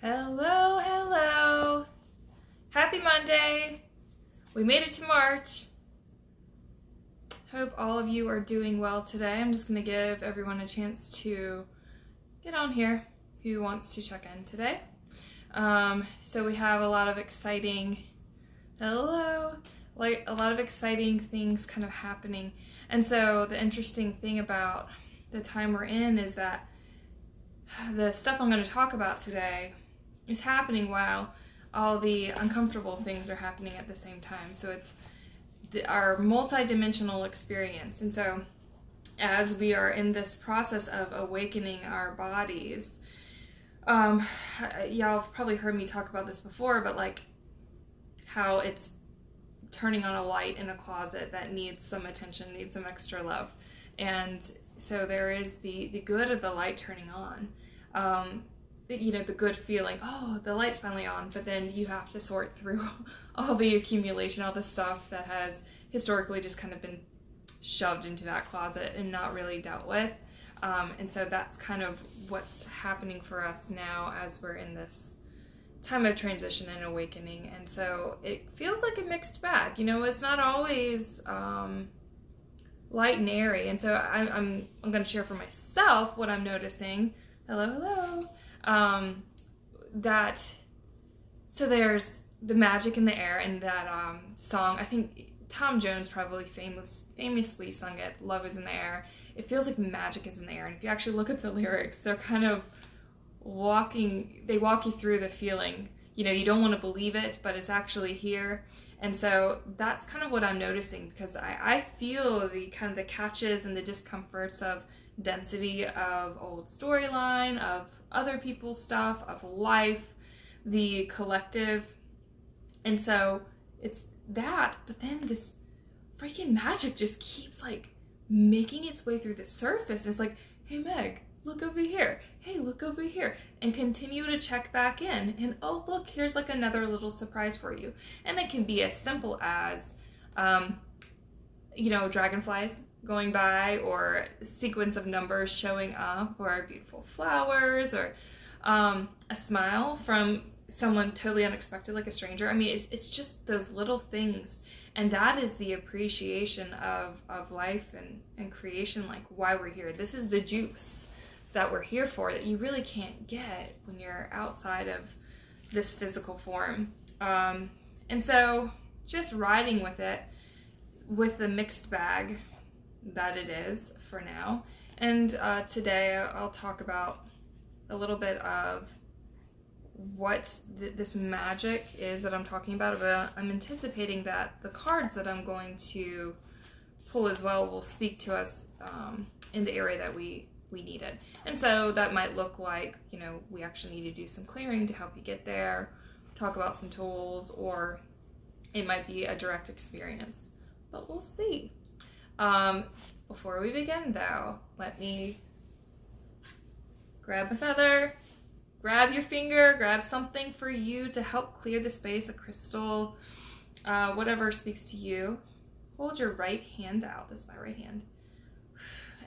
Hello, hello. Happy Monday. We made it to March. Hope all of you are doing well today. I'm just going to give everyone a chance to get on here who wants to check in today. So we have a lot of exciting, a lot of exciting things kind of happening. And so the interesting thing about the time we're in is that the stuff I'm going to talk about today is happening while all the uncomfortable things are happening at the same time. So it's our multi-dimensional experience. And so as we are in this process of awakening our bodies, y'all have probably heard me talk about this before, but like how it's turning on a light in a closet that needs some attention, needs some extra love. And so there is the good of the light turning on. The good feeling, oh, the light's finally on, but then you have to sort through all the accumulation, all the stuff that has historically just kind of been shoved into that closet and not really dealt with. And so that's kind of what's happening for us now as we're in this time of transition and awakening. And so it feels like a mixed bag. It's not always light and airy. And so I'm going to share for myself what I'm noticing. Hello. So there's the magic in the air, and that song, I think Tom Jones probably famously sung it, Love is in the Air. It feels like magic is in the air, and if you actually look at the lyrics, they're kind of walk you through the feeling. You don't want to believe it, but it's actually here. And so that's kind of what I'm noticing, because I feel the kind of the catches and the discomforts of density of old storyline, of other people's stuff, of life, the collective. And so it's that, but then this freaking magic just keeps like making its way through the surface. It's like, hey Meg, look over here. Hey, look over here. And continue to check back in. And oh, look, here's like another little surprise for you. And it can be as simple as, dragonflies going by, or a sequence of numbers showing up, or beautiful flowers, or a smile from someone totally unexpected, like a stranger. I mean, it's just those little things. And that is the appreciation of life and creation, like why we're here. This is the juice that we're here for, that you really can't get when you're outside of this physical form. And so just riding with it, with the mixed bag that it is for now. And today I'll talk about a little bit of what this magic is that I'm talking about. But I'm anticipating that the cards that I'm going to pull as well will speak to us in the area that we need it. And so that might look like, we actually need to do some clearing to help you get there, talk about some tools, or it might be a direct experience, but we'll see. Before we begin though, let me grab a feather, grab your finger, grab something for you to help clear the space, a crystal, whatever speaks to you. Hold your right hand out. This is my right hand.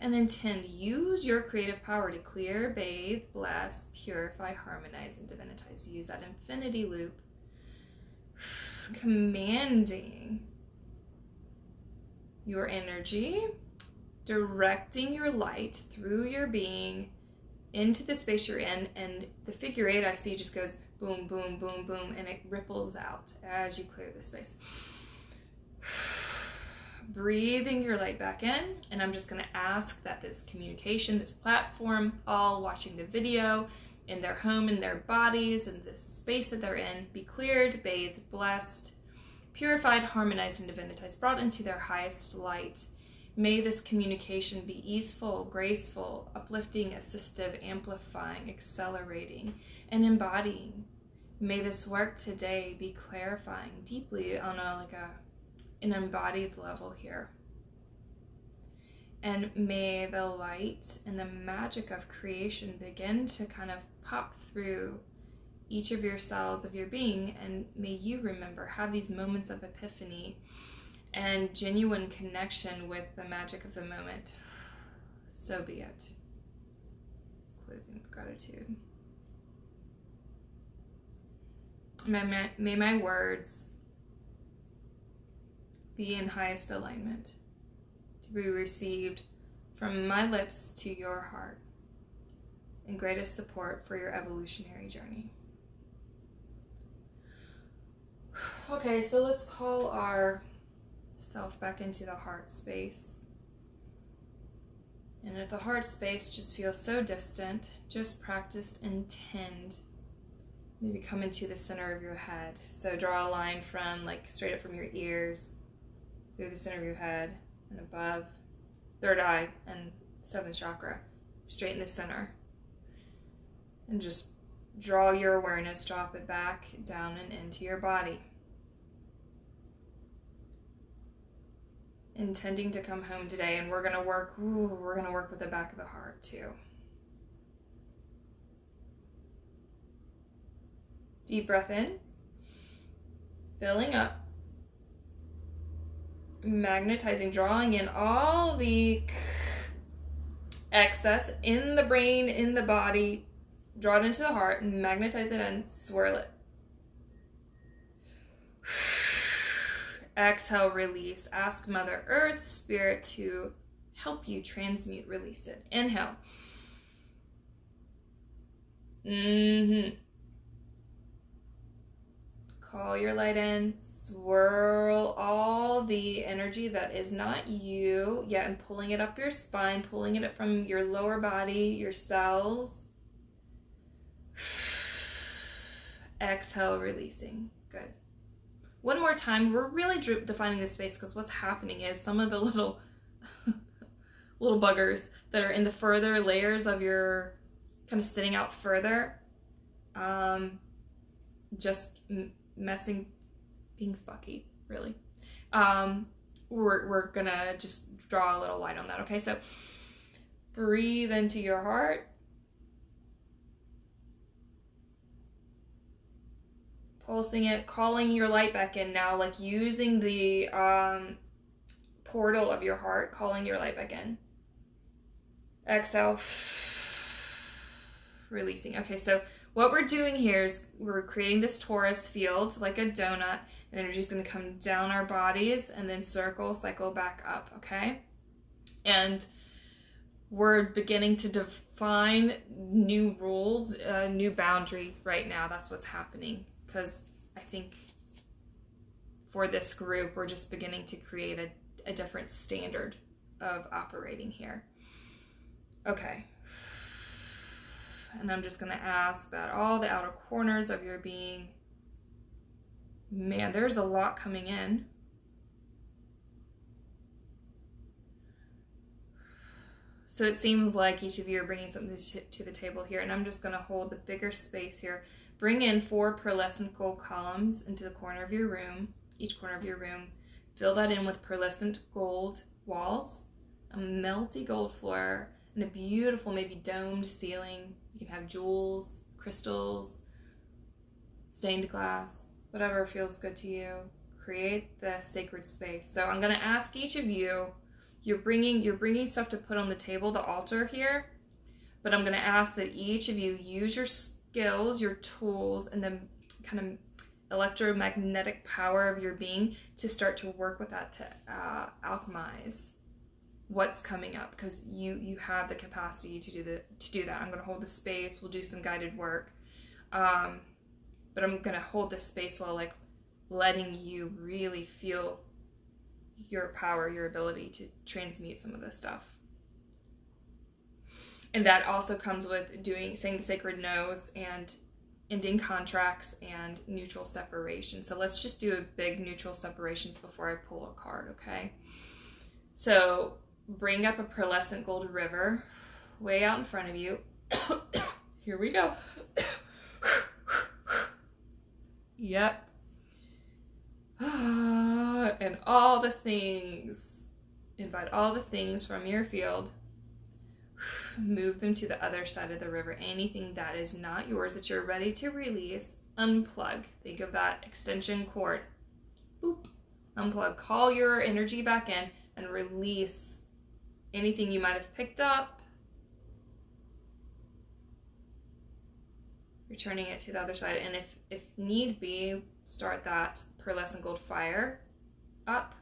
And intend, use your creative power to clear, bathe, bless, purify, harmonize, and divinitize. Use that infinity loop, commanding your energy, directing your light through your being into the space you're in. And the figure 8 I see just goes boom, boom, boom, boom, and it ripples out as you clear the space. Breathing your light back in, and I'm just going to ask that this communication, this platform, all watching the video in their home, in their bodies, in this space that they're in, be cleared, bathed, blessed, purified, harmonized, and divinitized, brought into their highest light. May this communication be easeful, graceful, uplifting, assistive, amplifying, accelerating, and embodying. May this work today be clarifying deeply on an embodied level here. And may the light and the magic of creation begin to kind of pop through each of your cells of your being, and may you remember, have these moments of epiphany and genuine connection with the magic of the moment. So be it. Closing with gratitude. May my words be in highest alignment to be received from my lips to your heart in greatest support for your evolutionary journey. Okay, so let's call our self back into the heart space. And if the heart space just feels so distant, just practice intend. Maybe come into the center of your head. So draw a line from like straight up from your ears, through the center of your head and above, third eye and seventh chakra, straight in the center. And just draw your awareness, drop it back down and into your body. Intending to come home today, and we're gonna work with the back of the heart too. Deep breath in, filling up, magnetizing, drawing in all the excess in the brain, in the body, draw it into the heart, and magnetize it and swirl it. Exhale, release. Ask Mother Earth, Spirit to help you transmute, release it. Inhale. Call your light in. Swirl all the energy that is not you. Yeah, and pulling it up your spine, pulling it up from your lower body, your cells. Exhale, releasing. Good. One more time, we're really defining the space because what's happening is some of the little buggers that are in the further layers of your, kind of sitting out further, just messing, being fucky, really. We're gonna just draw a little light on that, okay? So breathe into your heart. Pulsing it, calling your light back in now, like using the portal of your heart, calling your light back in. Exhale, releasing. Okay, so what we're doing here is we're creating this torus field, like a donut, and energy is going to come down our bodies and then circle, cycle back up, okay? And we're beginning to define new rules, new boundary right now. That's what's happening. Because I think for this group, we're just beginning to create a different standard of operating here. Okay. And I'm just going to ask that all the outer corners of your being, man, there's a lot coming in. So it seems like each of you are bringing something to the table here, and I'm just going to hold the bigger space here. Bring in 4 pearlescent gold columns into the corner of your room, each corner of your room. Fill that in with pearlescent gold walls, a melty gold floor, and a beautiful, maybe domed ceiling. You can have jewels, crystals, stained glass, whatever feels good to you. Create the sacred space. So I'm going to ask each of you, you're bringing stuff to put on the table, the altar here, but I'm going to ask that each of you use your skills, your tools, and the kind of electromagnetic power of your being to start to work with that, to alchemize what's coming up, because you have the capacity to do that. I'm going to hold the space. We'll do some guided work, but I'm going to hold this space while like letting you really feel your power, your ability to transmute some of this stuff. And that also comes with saying the sacred no's and ending contracts and neutral separation. So let's just do a big neutral separations before I pull a card, okay? So bring up a pearlescent gold river way out in front of you. Here we go. Yep. And all the things, invite all the things from your field, move them to the other side of the river. Anything that is not yours that you're ready to release, unplug. Think of that extension cord. Boop. Unplug. Call your energy back in and release anything you might have picked up. returning it to the other side. And if need be, start that pearlescent gold fire up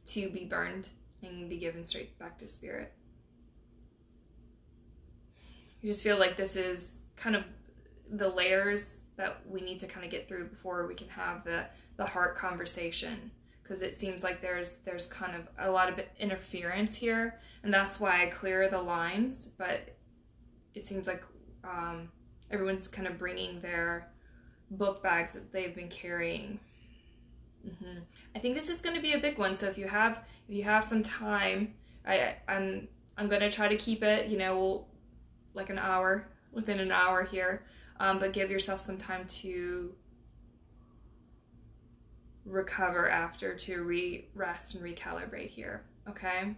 to be burned and be given straight back to spirit. You just feel like this is kind of the layers that we need to kind of get through before we can have the heart conversation, because it seems like there's kind of a lot of interference here, and that's why I clear the lines. But it seems like everyone's kind of bringing their book bags that they've been carrying. I think this is going to be a big one. So if you have some time, I'm going to try to keep it, like an hour, within an hour here, but give yourself some time to recover after, to rest and recalibrate here. Okay.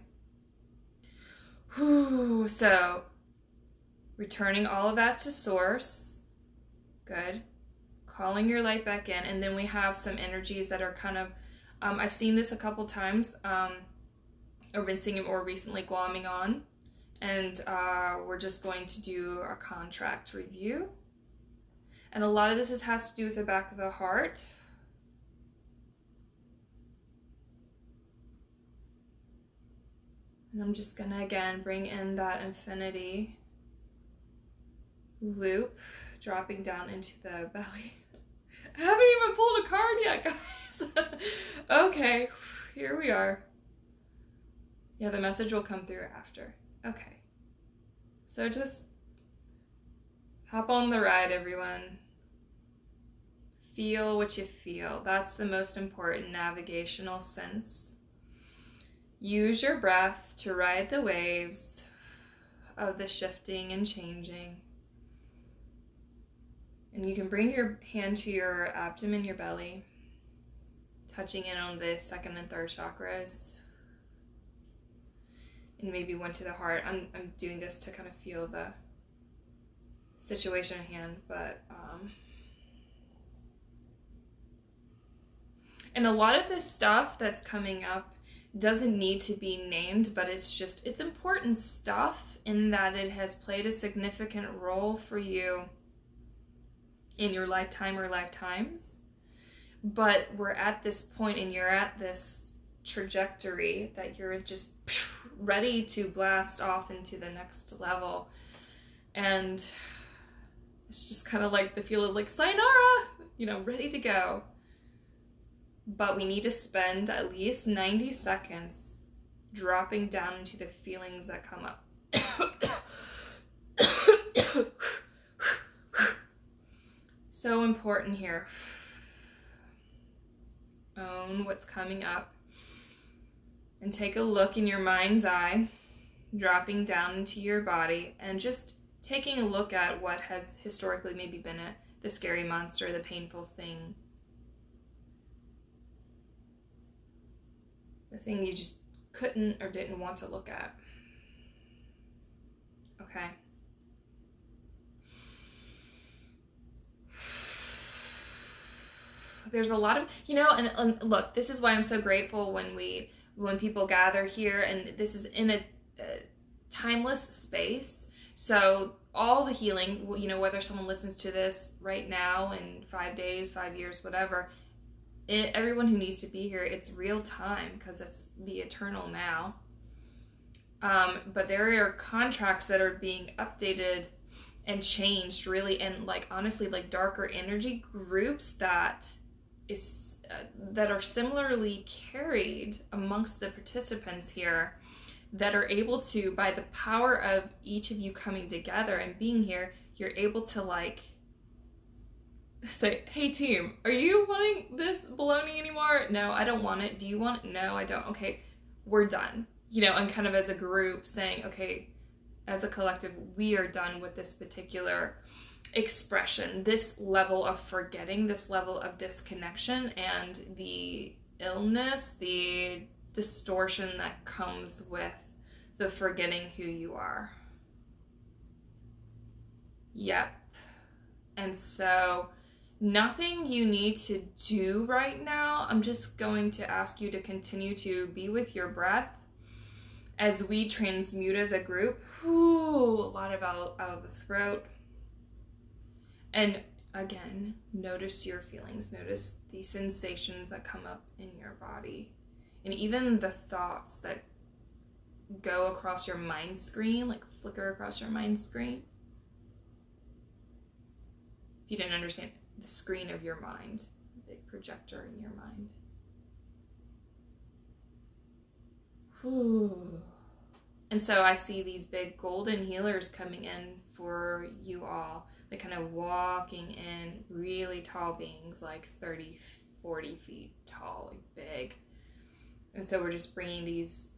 Whew. So returning all of that to source. Good. Calling your light back in. And then we have some energies that are kind of, I've seen this a couple times, or been seeing it more recently, glomming on. And we're just going to do a contract review. And a lot of this has to do with the back of the heart. And I'm just gonna, again, bring in that infinity loop, dropping down into the belly. I haven't even pulled a card yet, guys. Okay, here we are. Yeah, the message will come through after. Okay. So just hop on the ride, everyone. Feel what you feel. That's the most important navigational sense. Use your breath to ride the waves of the shifting and changing. And you can bring your hand to your abdomen, your belly, touching in on the second and third chakras. And maybe one to the heart. I'm doing this to kind of feel the situation at hand, but and a lot of this stuff that's coming up doesn't need to be named, but it's important stuff in that it has played a significant role for you in your lifetime or lifetimes. But we're at this point, and you're at this trajectory that you're just ready to blast off into the next level. And it's just kind of like the feel is like sayonara, ready to go. But we need to spend at least 90 seconds dropping down into the feelings that come up. So important here. Own what's coming up. And take a look in your mind's eye, dropping down into your body, and just taking a look at what has historically maybe been the scary monster, the painful thing. The thing you just couldn't or didn't want to look at. Okay. There's a lot of, and look, this is why I'm so grateful when people gather here, and this is in a timeless space. So all the healing, whether someone listens to this right now in 5 days, 5 years, whatever, everyone who needs to be here, it's real time because it's the eternal now. But there are contracts that are being updated and changed, really, and honestly, darker energy groups that are similarly carried amongst the participants here, that are able to, by the power of each of you coming together and being here, you're able to say, hey team, are you wanting this baloney anymore? No, I don't want it. Do you want it? No, I don't. Okay, we're done. And kind of as a group saying, okay, as a collective, we are done with this particular expression, this level of forgetting, this level of disconnection, and the illness, the distortion that comes with the forgetting who you are. Yep. And so nothing you need to do right now. I'm just going to ask you to continue to be with your breath as we transmute as a group. Ooh, a lot of out of the throat. And again, notice your feelings, notice the sensations that come up in your body, and even the thoughts that go across your mind screen, like flicker across your mind screen. If you didn't understand, the screen of your mind, the big projector in your mind. Whew. And so I see these big golden healers coming in for you all, like kind of walking in, really tall beings, like 30, 40 feet tall, like big. And so we're just bringing these,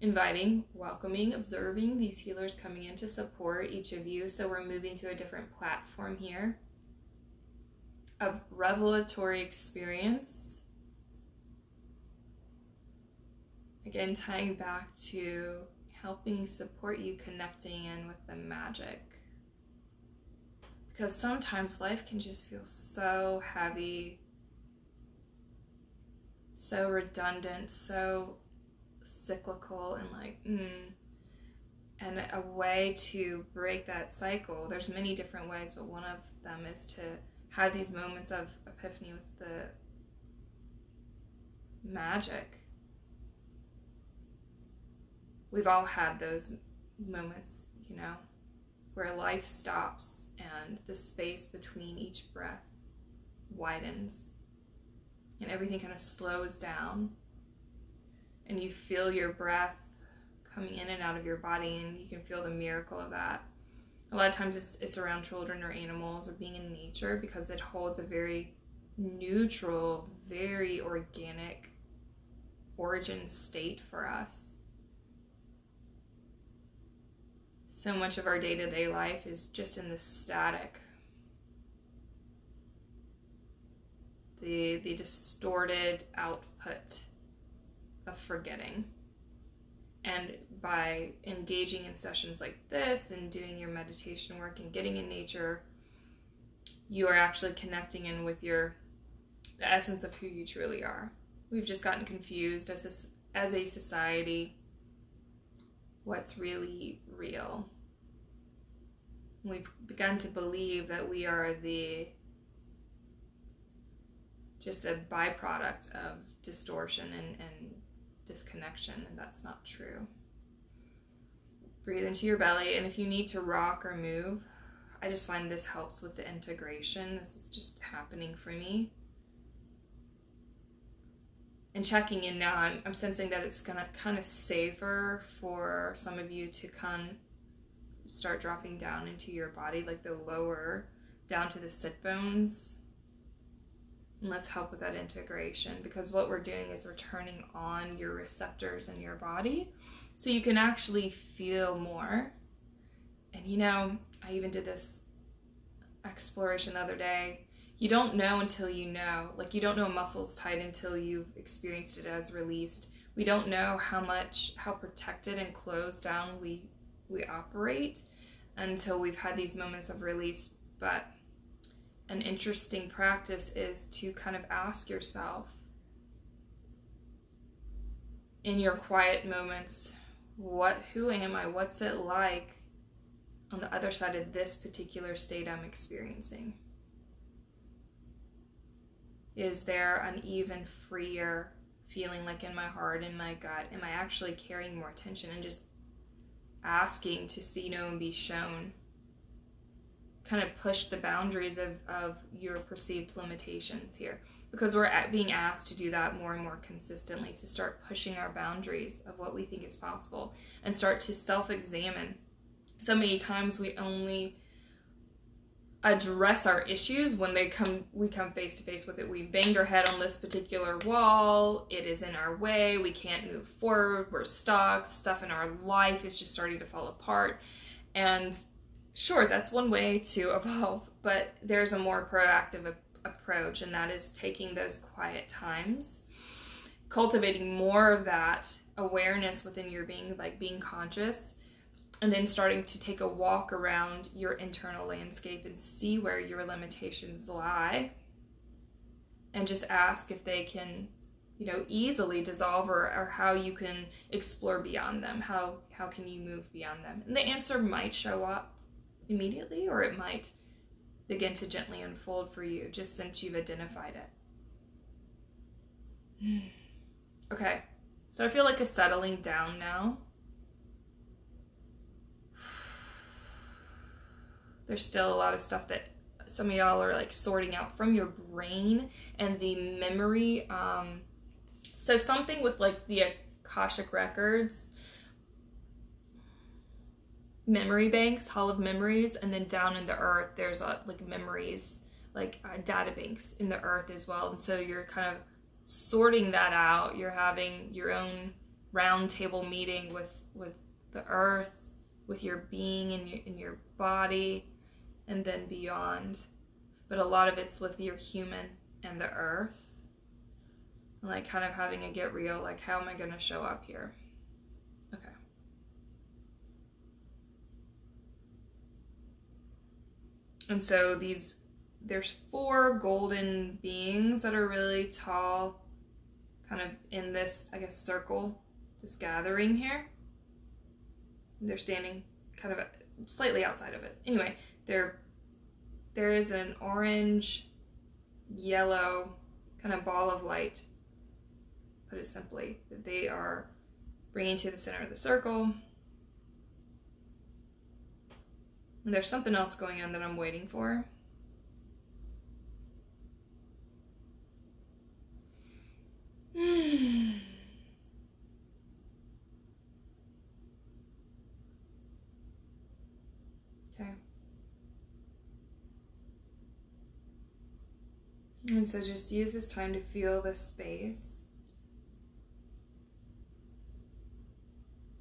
inviting, welcoming, observing these healers coming in to support each of you. So we're moving to a different platform here of revelatory experience. Again, tying back to helping support you connecting in with the magic. Because sometimes life can just feel so heavy, so redundant, so cyclical, and like, and a way to break that cycle, there's many different ways, but one of them is to have these moments of epiphany with the magic. We've all had those moments, you know, where life stops and the space between each breath widens and everything kind of slows down, and you feel your breath coming in and out of your body, and you can feel the miracle of that. A lot of times it's around children or animals or being in nature, because it holds a very neutral, very organic origin state for us. So much of our day-to-day life is just in this static, the distorted output of forgetting. And by engaging in sessions like this and doing your meditation work and getting in nature, you are actually connecting in with the essence of who you truly are. We've just gotten confused as a society what's really real. We've begun to believe that we are just a byproduct of distortion and disconnection, and that's not true. Breathe into your belly, and if you need to rock or move, I just find this helps with the integration. This is just happening for me. And checking in now, I'm sensing that it's gonna kind of safer for some of you to start dropping down into your body, like the lower down to the sit bones. And let's help with that integration, because what we're doing is we're turning on your receptors in your body so you can actually feel more. And you know, I even did this exploration the other day. You don't know until you know. Like, you don't know a muscle's tight until you've experienced it as released. We don't know how protected and closed down we operate until we've had these moments of release. But an interesting practice is to kind of ask yourself in your quiet moments, who am I? What's it like on the other side of this particular state I'm experiencing? Is there an even freer feeling, like in my heart, in my gut? Am I actually carrying more attention and just asking to see, know, and be shown? Kind of push the boundaries of your perceived limitations here, because we're being asked to do that more and more consistently, to start pushing our boundaries of what we think is possible and start to self-examine. So many times we only address our issues when we come face to face with it. We banged our head on this particular wall, it is in our way, we can't move forward, we're stuck, stuff in our life is just starting to fall apart. And sure, that's one way to evolve, but there's a more proactive approach, and that is taking those quiet times, cultivating more of that awareness within your being, like being conscious, and then starting to take a walk around your internal landscape and see where your limitations lie, and just ask if they can, you know, easily dissolve, or how you can explore beyond them. How can you move beyond them? And the answer might show up immediately, or it might begin to gently unfold for you, just since you've identified it. Okay, so I feel like a settling down now. There's still a lot of stuff that some of y'all are like sorting out from your brain and the memory. So something with like the Akashic records, memory banks, hall of memories, and then down in the earth there's like memories, like data banks in the earth as well. And so you're kind of sorting that out. You're having your own round table meeting with the earth, with your being in your body, and then beyond. But a lot of it's with your human and the earth, and like kind of having a get real, like, how am I going to show up here? Okay. And so there's 4 golden beings that are really tall, kind of in this, I guess, circle, this gathering here. They're standing kind of slightly outside of it. Anyway, there is an orange, yellow kind of ball of light, put it simply, that they are bringing to the center of the circle. And there's something else going on that I'm waiting for. Okay. And so just use this time to feel the space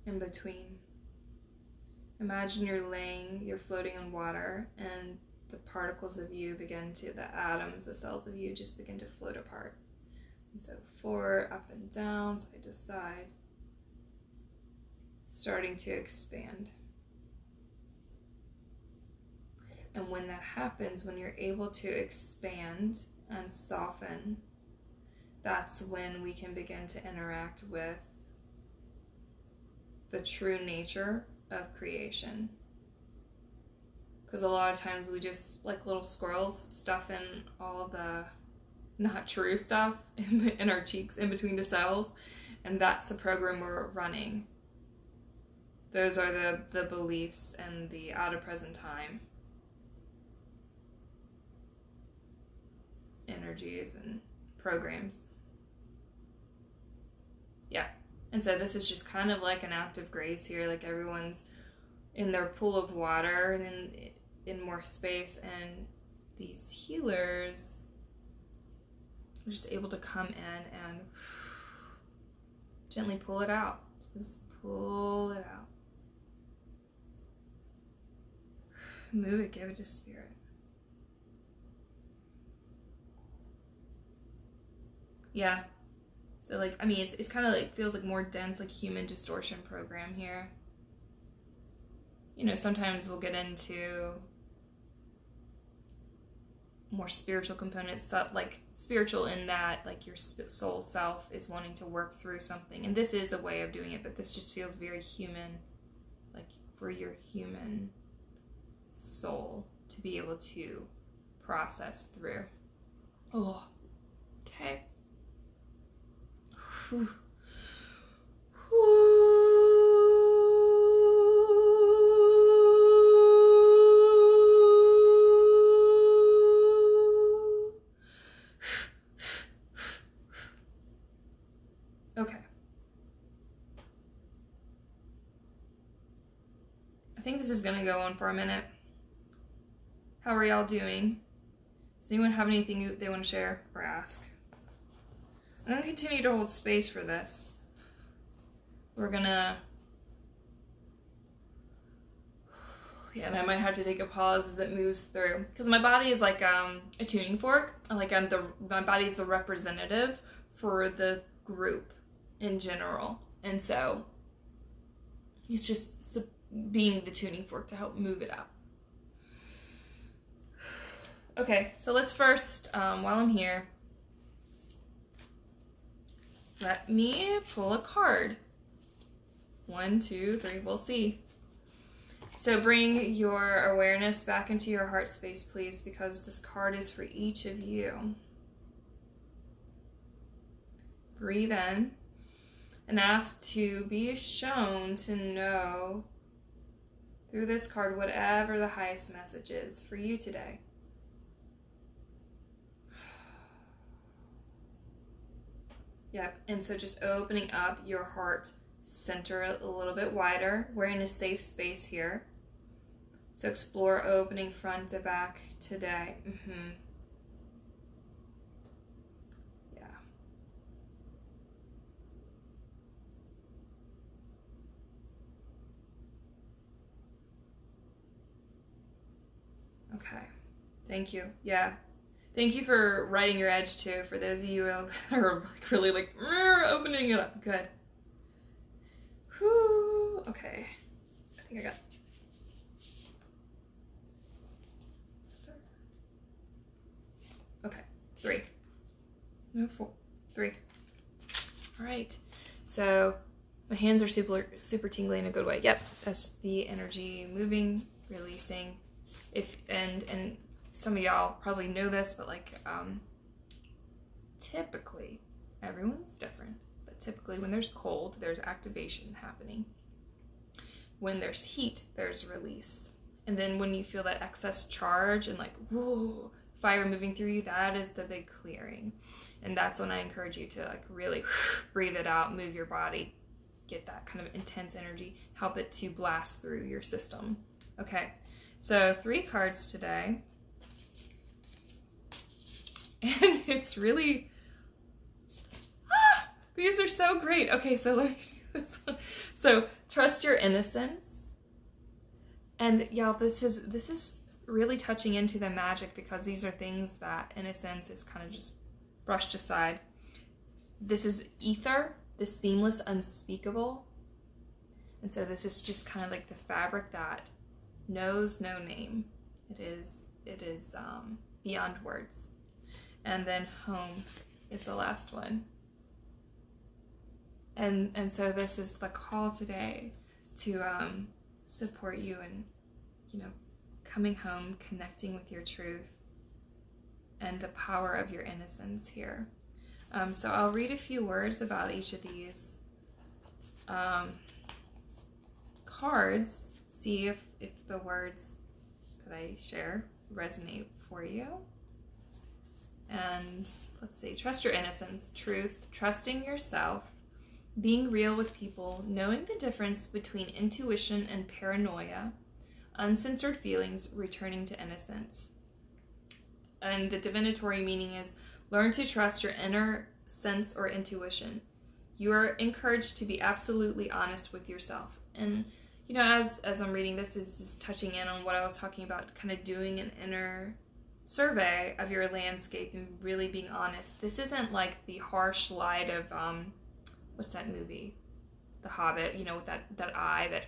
in between. Imagine you're floating on water, and the particles of you begin to, the atoms, the cells of you just begin to float apart. And so 4 up and down, side to side, starting to expand. And when that happens, when you're able to expand and soften, that's when we can begin to interact with the true nature of creation. Because a lot of times we just, like little squirrels, stuff in all the not true stuff in our cheeks, in between the cells, and that's the program we're running. Those are the beliefs and the out of present time energies and programs. Yeah. And so this is just kind of like an act of grace here, like everyone's in their pool of water and in more space, and these healers are just able to come in and gently pull it out. Just pull it out. Move it, give it to spirit. Yeah. So like, I mean, it's kind of like, feels like more dense, like human distortion program here. You know, sometimes we'll get into more spiritual components, that like spiritual in that like your soul self is wanting to work through something. And this is a way of doing it, but this just feels very human, like for your human soul to be able to process through. Oh, okay. Whew. Okay. I think this is gonna go on for a minute. How are y'all doing? Does anyone have anything they want to share or ask? I'm gonna continue to hold space for this. We're gonna, yeah, and I might have to take a pause as it moves through, because my body is like a tuning fork. Like my body is the representative for the group in general, and so it's just being the tuning fork to help move it out. Okay, so let's first, while I'm here, let me pull a card. 1, 2, 3, we'll see. So bring your awareness back into your heart space, please, because this card is for each of you. Breathe in and ask to be shown to know through this card whatever the highest message is for you today. Yep, and so just opening up your heart center a little bit wider. We're in a safe space here. So explore opening front to back today. Yeah. Okay. Thank you. Yeah. Thank you for writing your edge too, for those of you who are really like opening it up. Good. Whew. Okay. I think I got... Okay. 3. No, 4. 3. All right. So my hands are super tingly in a good way. Yep. That's the energy moving, releasing. And some of y'all probably know this, but like typically, everyone's different, but typically when there's cold, there's activation happening. When there's heat, there's release. And then when you feel that excess charge and like, whoa, fire moving through you, that is the big clearing. And that's when I encourage you to like really breathe it out, move your body, get that kind of intense energy, help it to blast through your system. Okay, so 3 cards today. And it's really, these are so great. Okay, so let me do this one. So trust your innocence. And y'all, this is really touching into the magic, because these are things that innocence is kind of just brushed aside. This is Aether, the seamless unspeakable. And so this is just kind of like the fabric that knows no name. It is beyond words. And then home is the last one. And so this is the call today to support you in, coming home, connecting with your truth, and the power of your innocence here. So I'll read a few words about each of these cards, see if the words that I share resonate for you. And let's see, trust your innocence, truth, trusting yourself, being real with people, knowing the difference between intuition and paranoia, uncensored feelings, returning to innocence. And the divinatory meaning is learn to trust your inner sense or intuition. You are encouraged to be absolutely honest with yourself. And as I'm reading this, is touching in on what I was talking about, kind of doing an inner survey of your landscape and really being honest. This isn't like the harsh light of what's that movie, The Hobbit, with that eye, that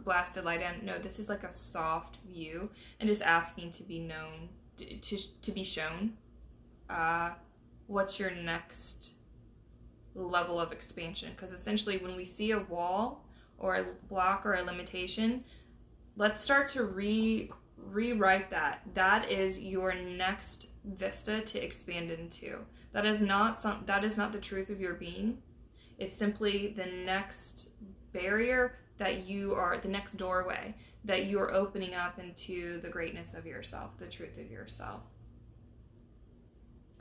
blasted light in. No, this is like a soft view, and just asking to be known, to be shown what's your next level of expansion. Because essentially when we see a wall or a block or a limitation, let's start to rewrite that. That is your next vista to expand into. That is not the truth of your being. It's simply the next barrier that you are, the next doorway that you are opening up into the greatness of yourself, the truth of yourself.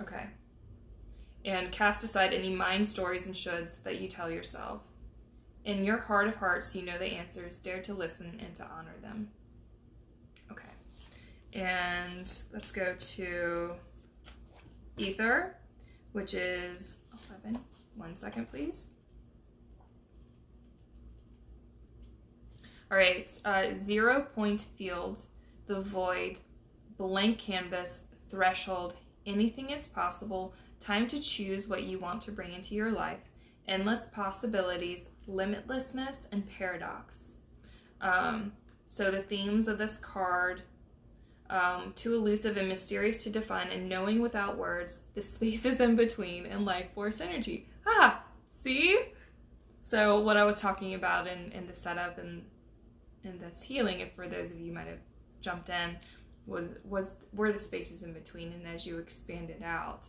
Okay. And cast aside any mind stories and shoulds that you tell yourself. In your heart of hearts, you know the answers. Dare to listen and to honor them. Okay. And let's go to Aether, which is 11. 1 second, please. All right, 0 point field, the void, blank canvas, threshold, anything is possible, time to choose what you want to bring into your life, endless possibilities, limitlessness, and paradox. So the themes of this card, too elusive and mysterious to define, and knowing without words, the spaces in between, and life force energy. See? So what I was talking about in the setup and in this healing, if for those of you might have jumped in, were the spaces in between. And as you expand it out,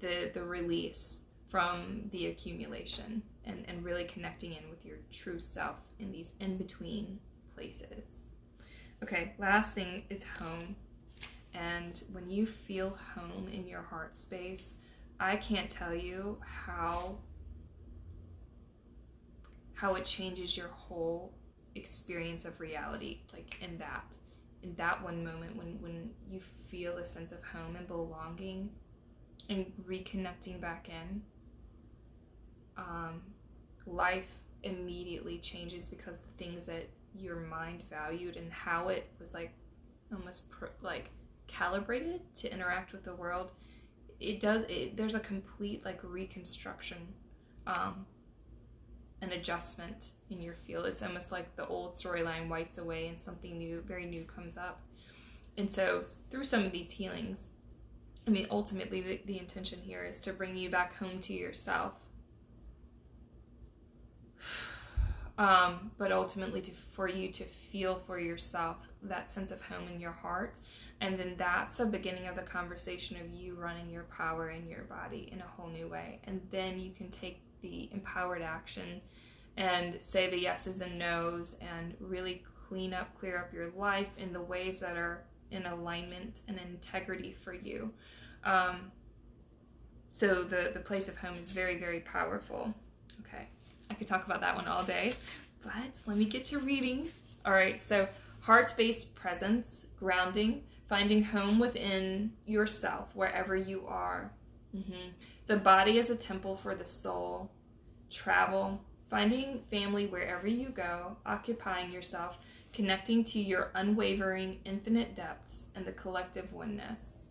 the release from the accumulation, and really connecting in with your true self in these in-between places. Okay, last thing is home. And when you feel home in your heart space, I can't tell you how it changes your whole experience of reality. Like in that one moment when you feel a sense of home and belonging and reconnecting back in, life immediately changes, because the things that your mind valued and how it was like almost like calibrated to interact with the world, there's a complete like reconstruction, an adjustment in your field. It's almost like the old storyline wipes away and something new, very new, comes up. And so through some of these healings, I mean, ultimately the intention here is to bring you back home to yourself. But ultimately for you to feel for yourself that sense of home in your heart. And then that's the beginning of the conversation of you running your power in your body in a whole new way. And then you can take the empowered action and say the yeses and nos and really clear up your life in the ways that are in alignment and integrity for you. So the place of home is very, very powerful. Okay, I could talk about that one all day, but let me get to reading. All right, so heart-based presence, grounding, finding home within yourself, wherever you are. The body is a temple for the soul. Travel, finding family wherever you go, occupying yourself, connecting to your unwavering infinite depths and the collective oneness.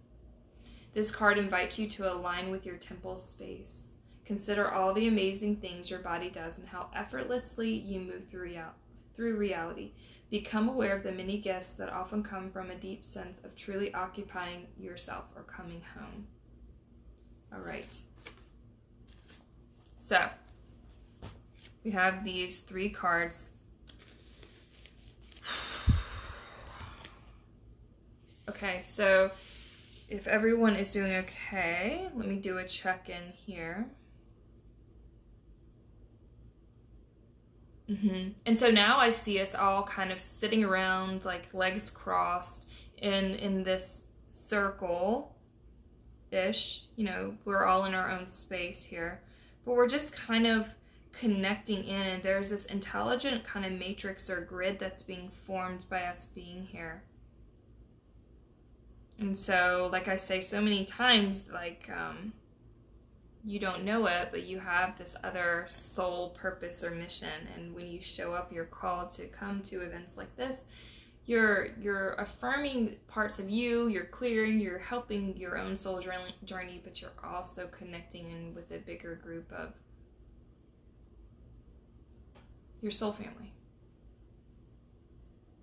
This card invites you to align with your temple space. Consider all the amazing things your body does and how effortlessly you move through reality. Become aware of the many gifts that often come from a deep sense of truly occupying yourself or coming home. All right. So, we have these 3 cards. Okay, so if everyone is doing okay, let me do a check-in here. And so now I see us all kind of sitting around, like legs crossed, in this circle-ish. You know, we're all in our own space here, but we're just kind of connecting in, and there's this intelligent kind of matrix or grid that's being formed by us being here. And so, like I say so many times, like, you don't know it, but you have this other soul purpose or mission. And when you show up, you're called to come to events like this. You're affirming parts of you, you're clearing, you're helping your own soul journey, but you're also connecting in with a bigger group of your soul family.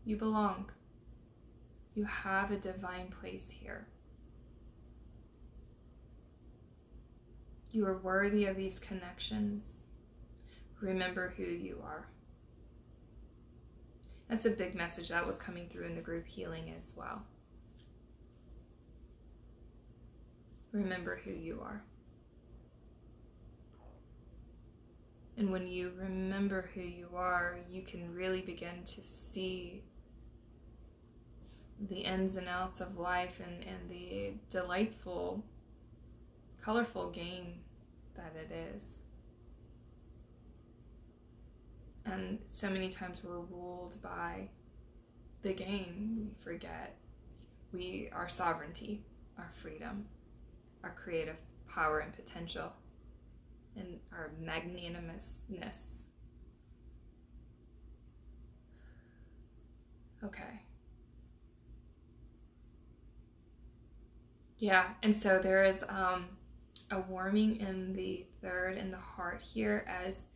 You belong. You have a divine place here. You are worthy of these connections. Remember who you are. That's a big message that was coming through in the group healing as well. Remember who you are. And when you remember who you are, you can really begin to see the ins and outs of life and the delightful, colorful game that it is. And so many times we're ruled by the game. We forget our sovereignty, our freedom, our creative power and potential, and our magnanimousness. Okay. Yeah, and so there is a warming in the third in the heart here, as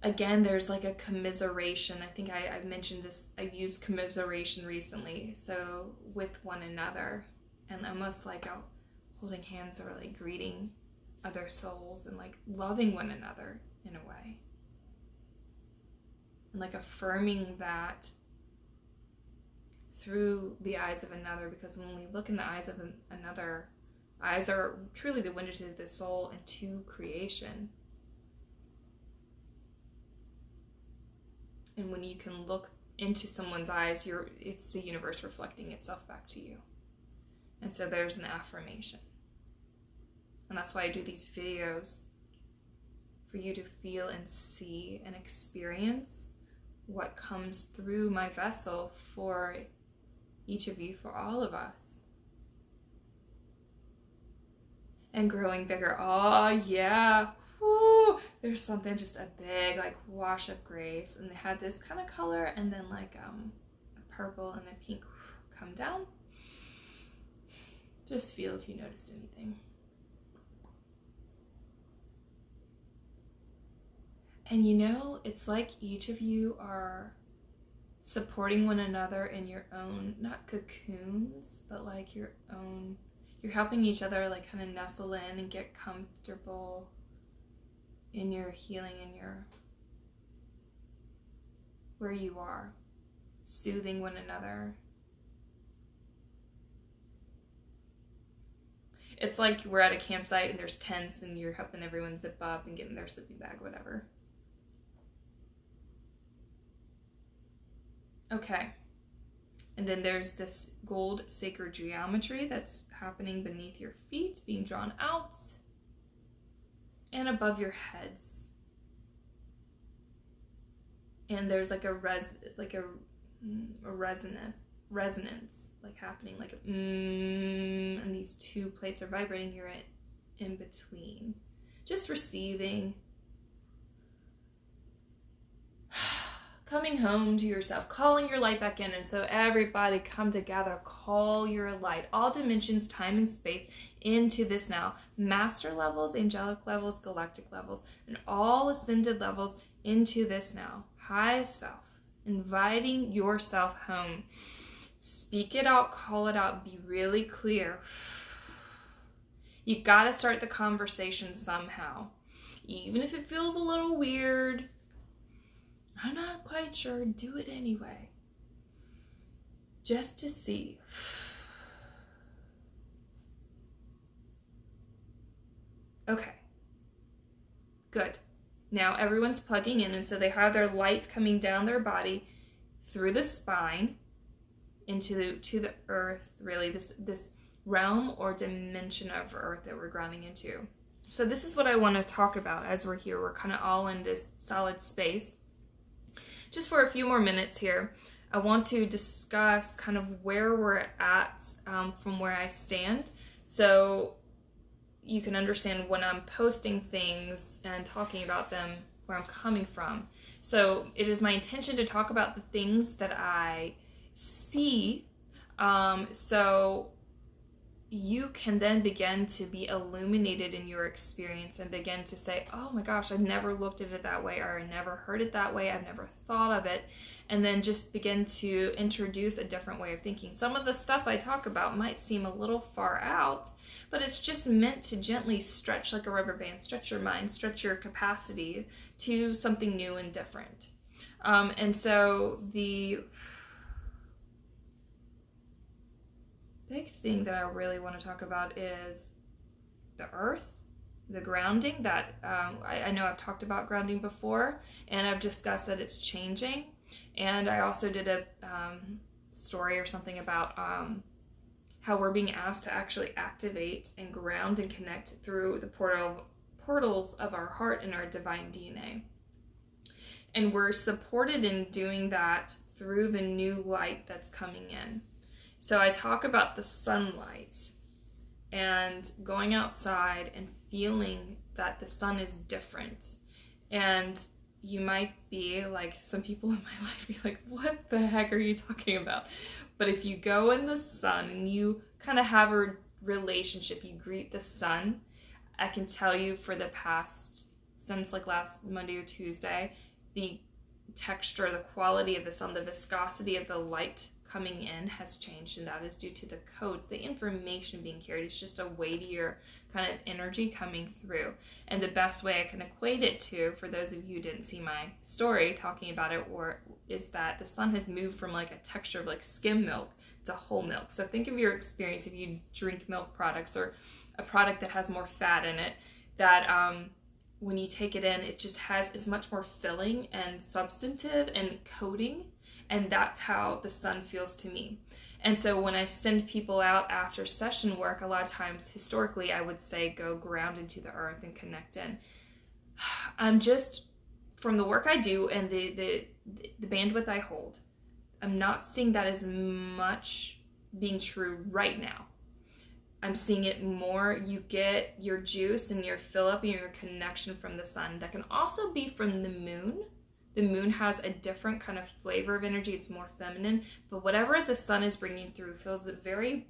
again there's like a commiseration. I think I've mentioned this, I've used commiseration recently, so with one another, and almost like holding hands or like greeting other souls and like loving one another in a way. and like affirming that through the eyes of another, because when we look in the eyes of another, eyes are truly the window to the soul and to creation. And when you can look into someone's eyes, it's the universe reflecting itself back to you. And so there's an affirmation. And that's why I do these videos, for you to feel and see and experience what comes through my vessel for each of you, for all of us. And growing bigger. Oh yeah. Woo. There's something, just a big like wash of grace. And they had this kind of color, and then like a purple and a pink come down. Just feel if you noticed anything. And you know, it's like each of you are supporting one another in your own, not cocoons, but like your own, you're helping each other like kind of nestle in and get comfortable in your healing, in your, where you are, soothing one another. It's like we're at a campsite and there's tents and you're helping everyone zip up and get in their sleeping bag, whatever. Okay. And then there's this gold sacred geometry that's happening beneath your feet, being drawn out and above your heads. And there's like a resonance like happening, like and these two plates are vibrating. You're in between, just receiving, coming home to yourself, calling your light back in. And so everybody come together, call your light, all dimensions, time and space, into this now. Master levels, angelic levels, galactic levels, and all ascended levels into this now. High self, inviting yourself home. Speak it out, call it out, be really clear. You gotta start the conversation somehow. Even if it feels a little weird, I'm not quite sure, do it anyway. Just to see. Okay. Good. Now everyone's plugging in, and so they have their light coming down their body through the spine into the earth, really, this realm or dimension of earth that we're grounding into. So this is what I want to talk about as we're here. We're kind of all in this solid space. Just for a few more minutes here, I want to discuss kind of where we're at from where I stand, so you can understand when I'm posting things and talking about them, where I'm coming from. So it is my intention to talk about the things that I see, so you can then begin to be illuminated in your experience and begin to say, oh my gosh, I've never looked at it that way, or I never heard it that way, I've never thought of it, and then just begin to introduce a different way of thinking. Some of the stuff I talk about might seem a little far out, but it's just meant to gently stretch like a rubber band, stretch your mind, stretch your capacity to something new and different. And so the big thing that I really want to talk about is the earth, the grounding that I know I've talked about grounding before, and I've discussed that it's changing. And I also did a story or something about how we're being asked to actually activate and ground and connect through the portals of our heart and our divine DNA. And we're supported in doing that through the new light that's coming in. So I talk about the sunlight and going outside and feeling that the sun is different. And you might be like, some people in my life be like, what the heck are you talking about? But if you go in the sun and you kind of have a relationship, you greet the sun, I can tell you for the past, since like last Monday or Tuesday, the texture, the quality of the sun, the viscosity of the light coming in has changed, and that is due to the codes, the information being carried. It's just a weightier kind of energy coming through. And the best way I can equate it to, for those of you who didn't see my story talking about it, is that the sun has moved from like a texture of like skim milk to whole milk. So think of your experience if you drink milk products or a product that has more fat in it, that when you take it in, it's much more filling and substantive and coating. And that's how the sun feels to me. And so when I send people out after session work, a lot of times, historically, I would say go ground into the earth and connect in. I'm just, from the work I do and the bandwidth I hold, I'm not seeing that as much being true right now. I'm seeing it more, you get your juice and your fill up and your connection from the sun. That can also be from the moon. The moon has a different kind of flavor of energy. It's more feminine, but whatever the sun is bringing through feels very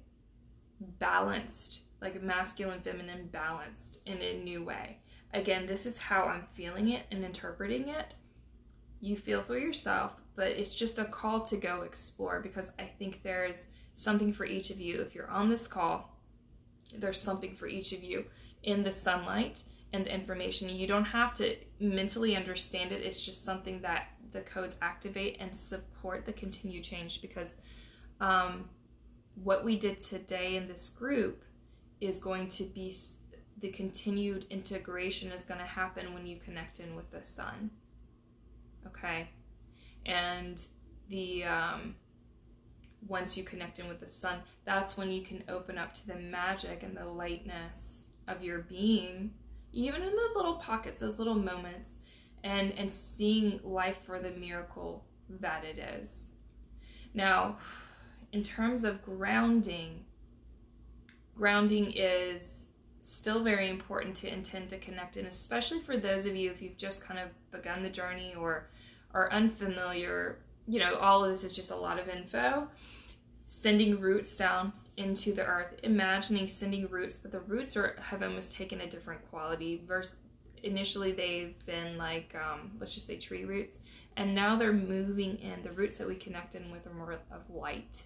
balanced, like masculine, feminine, balanced in a new way. Again, this is how I'm feeling it and interpreting it. You feel for yourself, but it's just a call to go explore, because I think there's something for each of you. If you're on this call, there's something for each of you in the sunlight and the information. You don't have to mentally understand it. It's just something that the codes activate and support the continued change, because what we did today in this group is going to be the continued integration is going to happen when you connect in with the sun. Okay. And the once you connect in with the sun, that's when you can open up to the magic and the lightness of your being, even in those little pockets, those little moments, and seeing life for the miracle that it is. Now, in terms of grounding is still very important to intend to connect in, especially for those of you if you've just kind of begun the journey or are unfamiliar. You know, all of this is just a lot of info. Sending roots down into the earth, imagining sending roots, but the roots have almost taken a different quality. Initially they've been like, let's just say tree roots, and now they're moving in. The roots that we connect in with are more of light.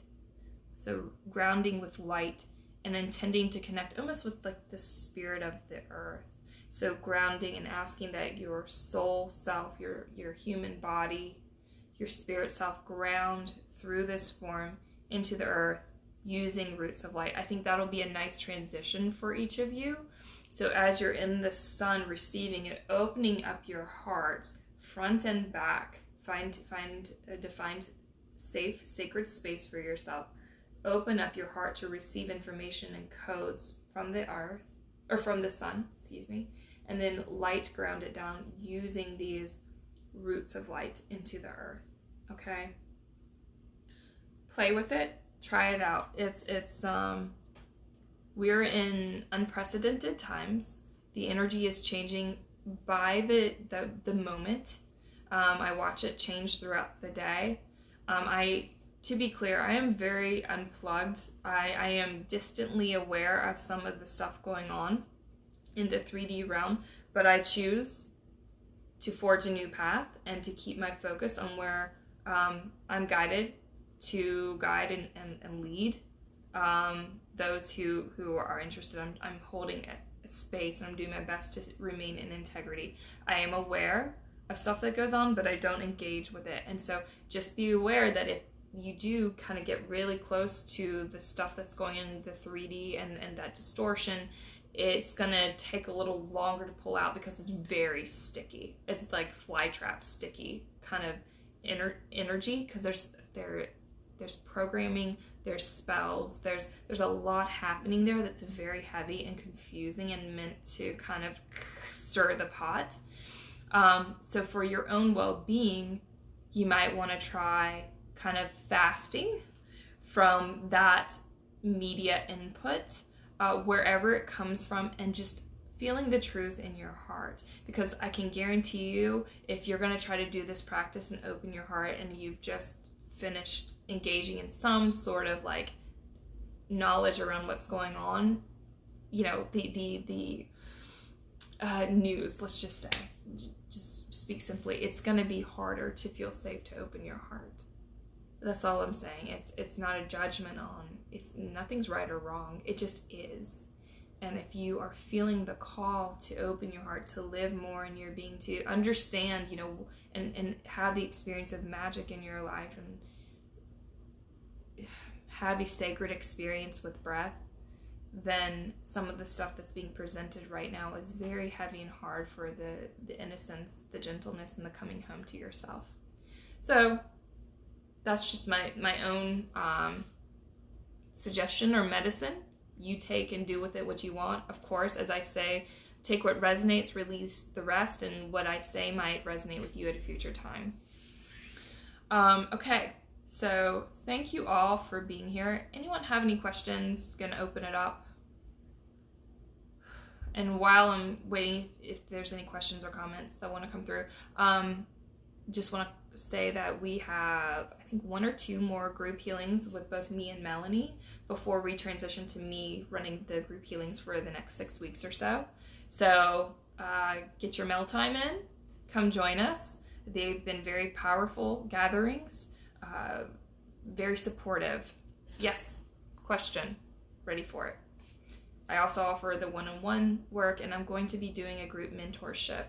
So grounding with light and intending to connect almost with like the spirit of the earth. So grounding and asking that your soul self, your human body, your spirit self ground through this form into the earth using roots of light. I think that'll be a nice transition for each of you. So as you're in the sun receiving it, opening up your heart front and back, find a defined safe sacred space for yourself. Open up your heart to receive information and codes from the earth, or from the sun, excuse me, and then light ground it down using these roots of light into the earth. Okay? Play with it, try it out. We're in unprecedented times. The energy is changing by the moment. I watch it change throughout the day. To be clear, I am very unplugged. I am distantly aware of some of the stuff going on in the 3D realm, but I choose to forge a new path and to keep my focus on where I'm guided to guide and lead those who are interested. I'm holding a space, and I'm doing my best to remain in integrity. I am aware of stuff that goes on, but I don't engage with it. And so just be aware that if you do kind of get really close to the stuff that's going in the 3D and that distortion, it's gonna take a little longer to pull out because it's very sticky. It's like fly trap sticky kind of energy, because there's programming, there's spells, there's a lot happening there that's very heavy and confusing and meant to kind of stir the pot. So for your own well-being, you might want to try kind of fasting from that media input, wherever it comes from, and just feeling the truth in your heart. Because I can guarantee you, if you're going to try to do this practice and open your heart and you've just finished engaging in some sort of like knowledge around what's going on, you know, the news, let's just say, just speak simply, it's going to be harder to feel safe to open your heart. That's all I'm saying. It's not a judgment on, nothing's right or wrong. It just is. And if you are feeling the call to open your heart, to live more in your being, to understand, and have the experience of magic in your life, and have a sacred experience with breath, then some of the stuff that's being presented right now is very heavy and hard for the innocence, the gentleness, and the coming home to yourself. So that's just my own suggestion or medicine. You take and do with it what you want. Of course, as I say, take what resonates, release the rest, and what I say might resonate with you at a future time. Okay, so thank you all for being here. Anyone have any questions? Gonna open it up. And while I'm waiting, if there's any questions or comments that want to come through, just want to say that we have, I think, 1 or 2 more group healings with both me and Melanie before we transition to me running the group healings for the next 6 weeks or so. So get your mail time in, come join us. They've been very powerful gatherings, very supportive. Yes, question, ready for it. I also offer the one-on-one work, and I'm going to be doing a group mentorship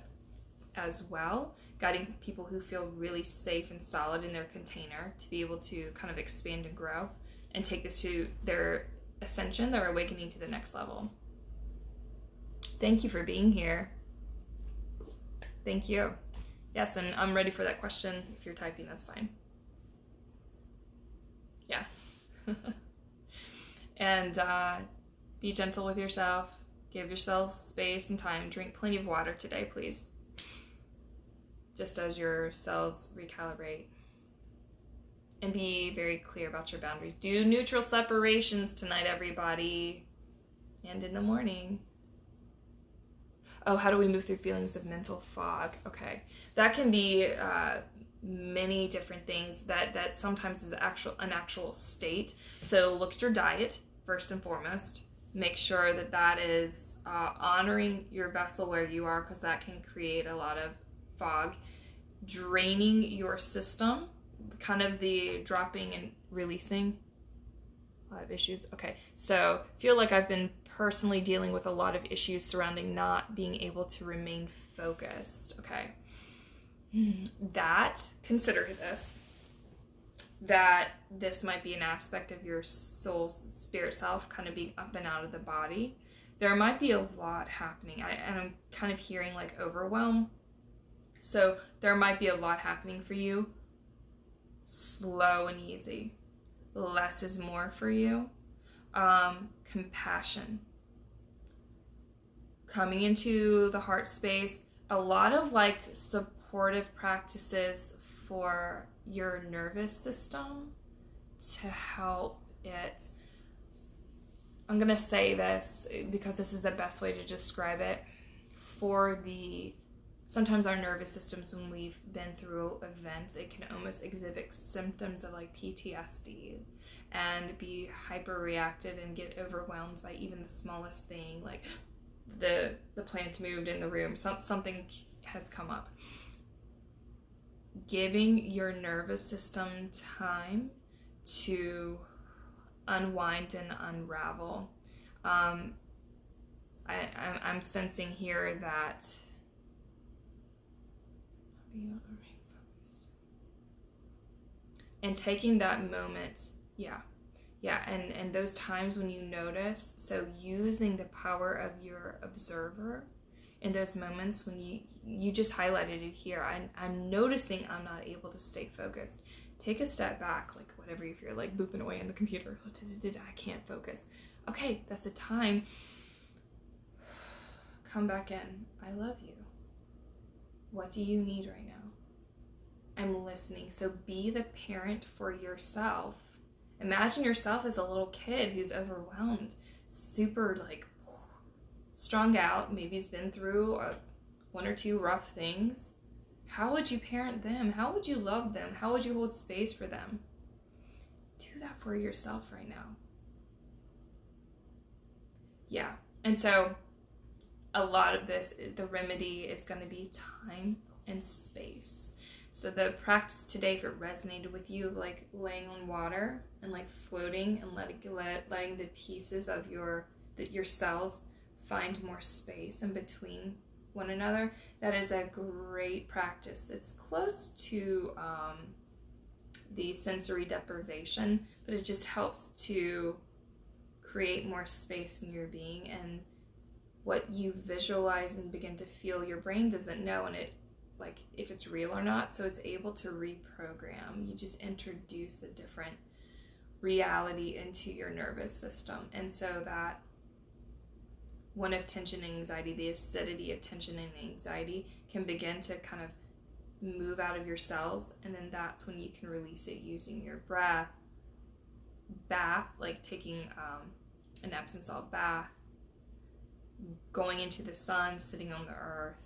as well, guiding people who feel really safe and solid in their container to be able to kind of expand and grow and take this to their ascension, their awakening to the next level. Thank you for being here. Thank you. Yes, and I'm ready for that question. If you're typing, that's fine. Yeah. And be gentle with yourself. Give yourself space and time. Drink plenty of water today, please. Just as your cells recalibrate. And be very clear about your boundaries. Do neutral separations tonight, everybody. And in the morning. Oh, how do we move through feelings of mental fog? Okay. That can be many different things. That sometimes is an actual state. So look at your diet, first and foremost. Make sure that is honoring your vessel where you are, because that can create a lot of fog. Draining your system, kind of the dropping and releasing. A lot of issues. Okay, so feel like I've been personally dealing with a lot of issues surrounding not being able to remain focused. Okay, consider this. That this might be an aspect of your soul, spirit self, kind of being up and out of the body. There might be a lot happening, and I'm kind of hearing like overwhelm. So there might be a lot happening for you. Slow and easy. Less is more for you. Compassion. Coming into the heart space. A lot of like supportive practices for your nervous system to help it. I'm going to say this because this is the best way to describe it. Sometimes our nervous systems, when we've been through events, it can almost exhibit symptoms of like PTSD and be hyper reactive and get overwhelmed by even the smallest thing, like the plant moved in the room, something has come up. Giving your nervous system time to unwind and unravel. I'm sensing here that and taking that moment, and those times when you notice, so using the power of your observer in those moments when you just highlighted it here. I'm noticing I'm not able to stay focused. Take a step back, like whatever, if you're like booping away on the computer, I can't focus. Okay, that's a time. Come back in. I love you. What do you need right now? I'm listening. So be the parent for yourself. Imagine yourself as a little kid who's overwhelmed, super like strung out, maybe has been through 1 or 2 rough things. How would you parent them? How would you love them? How would you hold space for them? Do that for yourself right now. Yeah. And so a lot of this, the remedy is going to be time and space. So the practice today, if it resonated with you, like laying on water and like floating and letting the pieces of your cells find more space in between one another, that is a great practice. It's close to the sensory deprivation, but it just helps to create more space in your being, and what you visualize and begin to feel, your brain doesn't know, and it, like, if it's real or not, so it's able to reprogram. You just introduce a different reality into your nervous system, and so that one of tension and anxiety, the acidity of tension and anxiety, can begin to kind of move out of your cells, and then that's when you can release it using your bath, like taking an Epsom salt bath, going into the sun, sitting on the earth,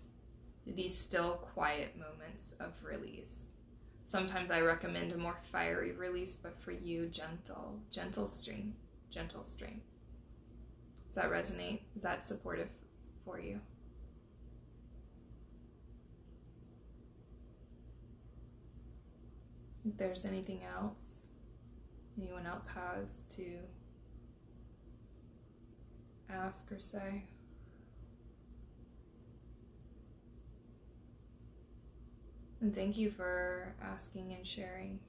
these still quiet moments of release. Sometimes I recommend a more fiery release, but for you, gentle stream. Does that resonate? Is that supportive for you? If there's anything else anyone else has to ask or say. And thank you for asking and sharing.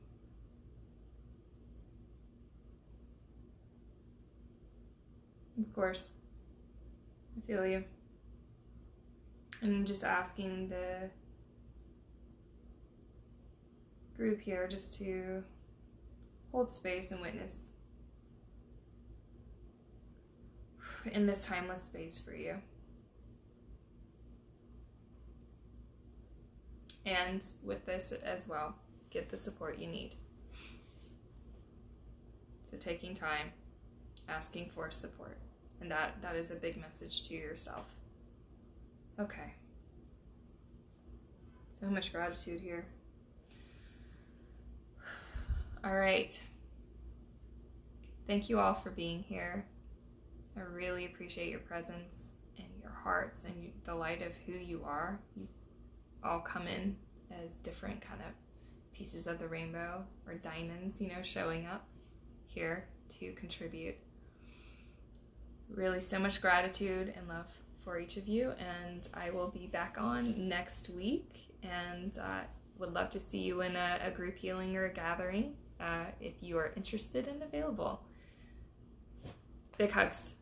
Of course, I feel you. And I'm just asking the group here just to hold space and witness in this timeless space for you. And with this as well, get the support you need. So taking time, asking for support. And that is a big message to yourself. Okay. So much gratitude here. All right. Thank you all for being here. I really appreciate your presence and your hearts and the light of who you are. You all come in as different kind of pieces of the rainbow, or diamonds, showing up here to contribute. Really, so much gratitude and love for each of you, and I will be back on next week, and would love to see you in a group healing or a gathering if you are interested and available. Big hugs.